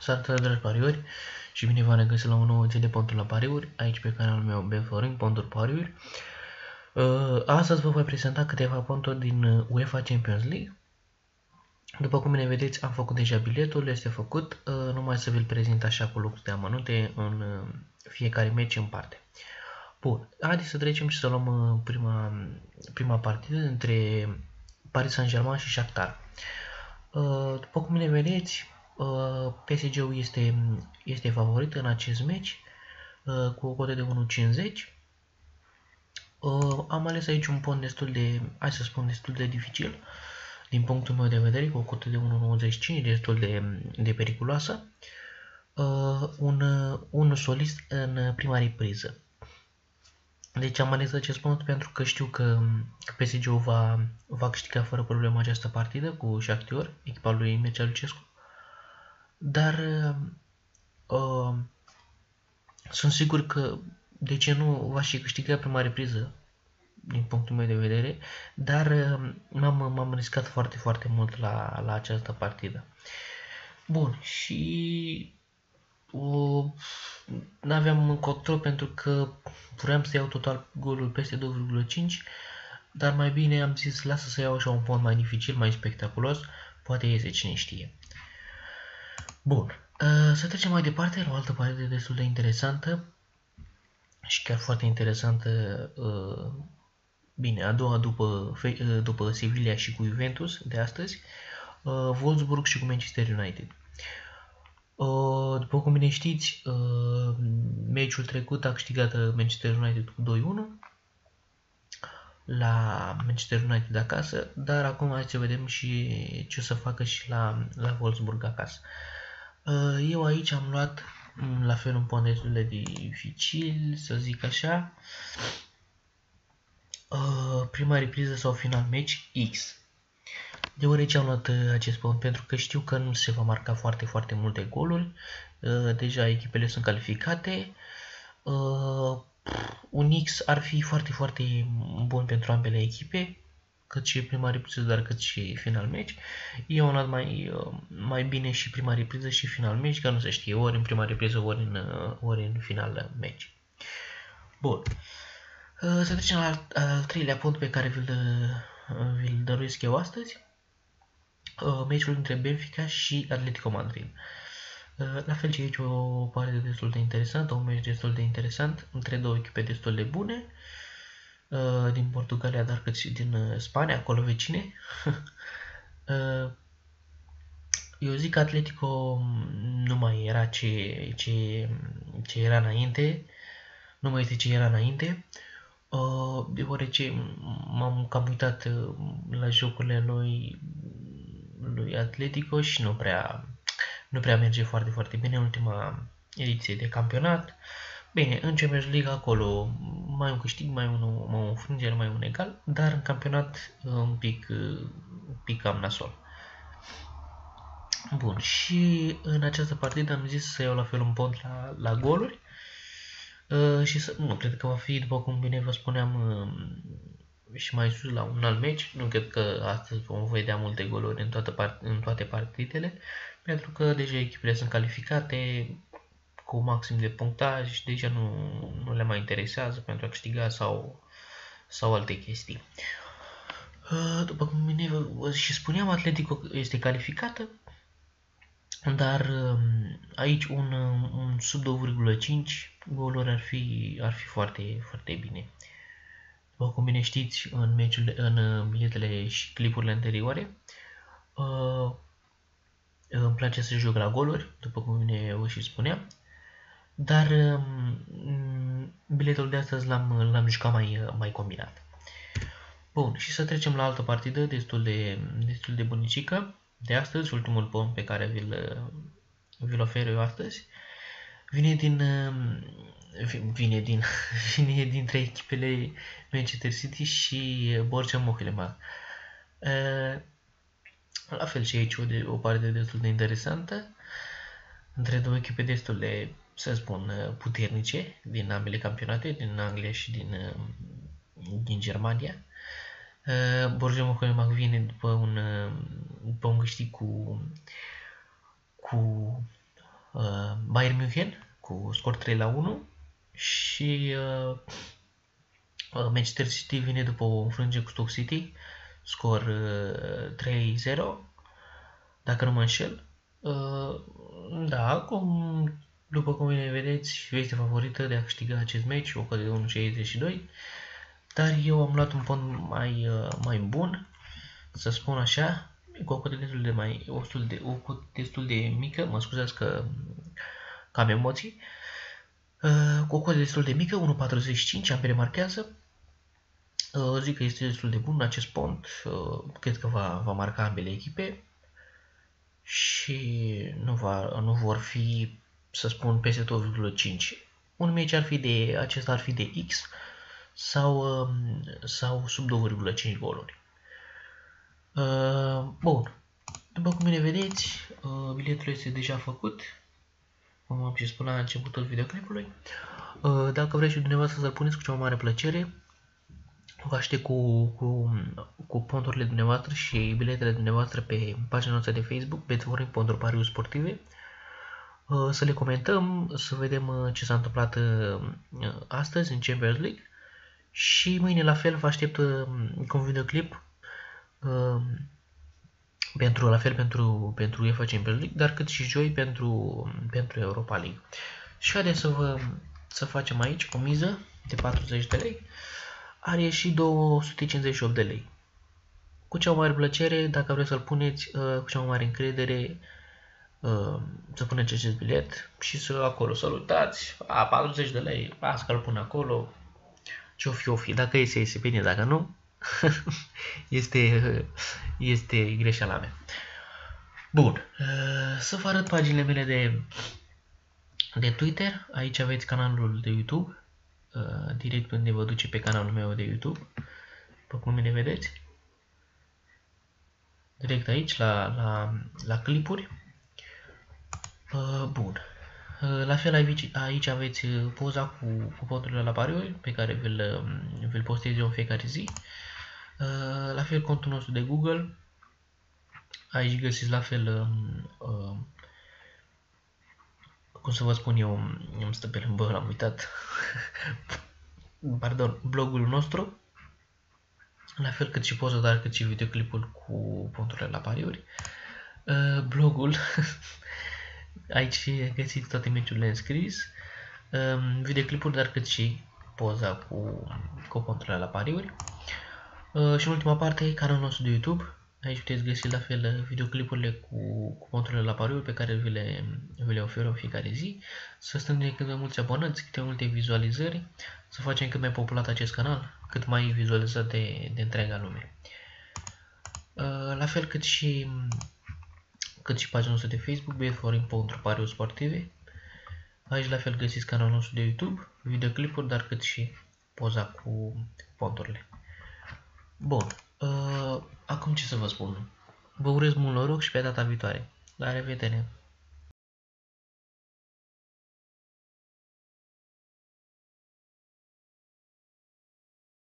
Salutare, dragi pariuri, și bine v-am regăsit la un nou zi de ponturi la pariuri, aici pe canalul meu Beforin, Ponturi Pariuri. Astăzi vă voi prezenta câteva ponturi din UEFA Champions League. După cum bine vedeți, am făcut deja biletul, este făcut, numai să vi-l prezint așa cu lux de amănunte în fiecare meci în parte. Bun, haideți să trecem și să luăm prima partidă între Paris Saint-Germain și Shakhtar. După cum bine vedeți, PSG-ul este favorit în acest meci cu o cotă de 1,50. Am ales aici un pont destul de dificil din punctul meu de vedere, cu o cotă de 1,95, destul de periculoasă. Un solist în prima repriză. Deci am ales acest pont pentru că știu că PSG-ul va câștiga fără problemă această partidă cu Shakhtar, echipa lui Mircea Lucescu. Dar sunt sigur că, de ce nu, va și câștiga prima repriză, din punctul meu de vedere, dar m-am riscat foarte, foarte mult la această partidă. Bun, și n-aveam control pentru că vreau să iau total golul peste 2,5, dar mai bine am zis, lasă să iau așa un pont mai dificil, mai spectaculos, poate iese, cine știe. Bun, să trecem mai departe la o altă partidă destul de interesantă și chiar foarte interesantă, bine, a doua după Sevilla și cu Juventus de astăzi, Wolfsburg și cu Manchester United. După cum bine știți, meciul trecut a câștigat Manchester United cu 2-1 la Manchester United acasă, dar acum hai să vedem și ce o să facă și la Wolfsburg acasă. Eu aici am luat la fel un pont destul de dificil, să zic așa, prima repriză sau final match X. Deoarece am luat acest pont pentru că știu că nu se va marca foarte, foarte multe goluri, deja echipele sunt calificate, un X ar fi foarte, foarte bun pentru ambele echipe, cât și prima repriză, dar cât și final match. Eu am luat mai bine și prima repriză și final match, ca nu se știe, ori în prima repriză, ori în final match. Bun. Să trecem la al treilea punct pe care vi-l dăruiesc eu astăzi. Meciul între Benfica și Atletico Madrid. La fel și aici o partidă destul de interesantă, un meci destul de interesant, între două echipe destul de bune, din Portugalia, dar cât și din Spania, acolo vecine. Eu zic că Atletico nu mai era ce era înainte, nu mai este ce era înainte, deoarece m-am cam uitat la jocurile lui Atletico și nu prea merge foarte, foarte bine în ultima ediție de campionat. Bine, în Champions League acolo mai un câștig, mai un înfrângere, mai un egal, dar în campionat un pic cam nasol. Bun, și în această partidă am zis să iau la fel un pont la goluri și nu cred că va fi, după cum bine vă spuneam, și mai sus la un alt meci. Nu cred că astăzi vom vedea multe goluri în toate partidele, pentru că deja echipele sunt calificate cu maxim de punctaj și deja nu le mai interesează pentru a câștiga sau alte chestii. După cum bine și spuneam, Atletico este calificată, dar aici un sub 2,5 goluri ar fi foarte, foarte bine. După cum bine știți, în biletele și clipurile anterioare, îmi place să joc la goluri, după cum bine vă și spuneam, dar biletul de astăzi l-am jucat mai combinat. Bun, și să trecem la altă partidă destul de bunicică de astăzi, ultimul pont pe care vi-l ofer eu astăzi. Vine dintre echipele Manchester City și Borussia Mönchengladbach. La fel și aici o parte destul de interesantă între două echipe destul de, să spun, puternice din ambele campionate, din Anglia și din Germania. Borussia Mönchengladbach vine după un câștig cu Bayern München cu scor 3-1 și Manchester City vine după o înfrângere cu Stoke City, scor 3-0, dacă nu mă înșel. Da, acum, după cum bine vedeți, este favorită de a câștiga acest meci, o cotă de 1,62, dar eu am luat un pont mai bun, să spun așa, cu o cotă destul de mică, mă scuzați că am emoții, cu o cotă destul de mică, 1,45, ambele marchează. Zic că este destul de bun acest pont, cred că va marca ambele echipe și nu vor fi, să spun, peste 2,5. Un meci acesta ar fi de X sau sub 2,5 goluri. Bun, după cum bine vedeți, biletul este deja făcut, cum am și spus la începutul videoclipului. Dacă vreți și dumneavoastră să-l puneți, cu cea mai mare plăcere, vă aștept cu ponturile dumneavoastră și biletele dumneavoastră pe pagina noastră de Facebook, Betfavoring pentru pariuri sportive. Să le comentăm, să vedem ce s-a întâmplat astăzi în Champions League și mâine la fel vă aștept cu un videoclip pentru UEFA Champions League, dar cât și joi pentru Europa League. Și haideți să facem aici o miză de 40 de lei. Are ieșit 258 de lei. Cu cea mai mare plăcere, dacă vreți să-l puneți, cu cea mai mare încredere, să puneți acest bilet și acolo să luptați. 40 de lei, las că-l pun acolo. Ce-o fi, dacă iese bine, dacă nu, este greșeala mea. Bun, să vă arăt paginile mele de Twitter. Aici aveți canalul de YouTube, direct unde vă duce pe canalul meu de YouTube, după cum bine vedeți. Direct aici, la clipuri. Bun. La fel aici aveți poza cu ponturile la pariuri pe care vi-l postez eu în fiecare zi. La fel contul nostru de Google. Aici găsiți la fel, cum să vă spun eu, îmi stă pe limbă, l-am uitat. Pardon, blogul nostru. La fel cât și poza, dar cât și videoclipul cu ponturile la pariuri. Blogul. Aici găsiți toate meciurile înscris, videoclipuri, dar cât și poza cu ponturile la pariuri. Și în ultima parte, canalul nostru de YouTube. Aici puteți găsi la fel videoclipurile cu ponturile la pariuri pe care vi le ofer în fiecare zi. Să strângem cât mai mulți abonați, cât mai multe vizualizări, să facem cât mai populat acest canal, cât mai vizualizat de întreaga lume. La fel cât și pagina noastră de Facebook, Betfavoring pentru pariuri sportive. Aici la fel găsiți canalul nostru de YouTube, videoclipuri, dar cât și poza cu ponturile. Bun, acum ce să vă spun? Vă urez mult noroc și pe data viitoare. La revedere!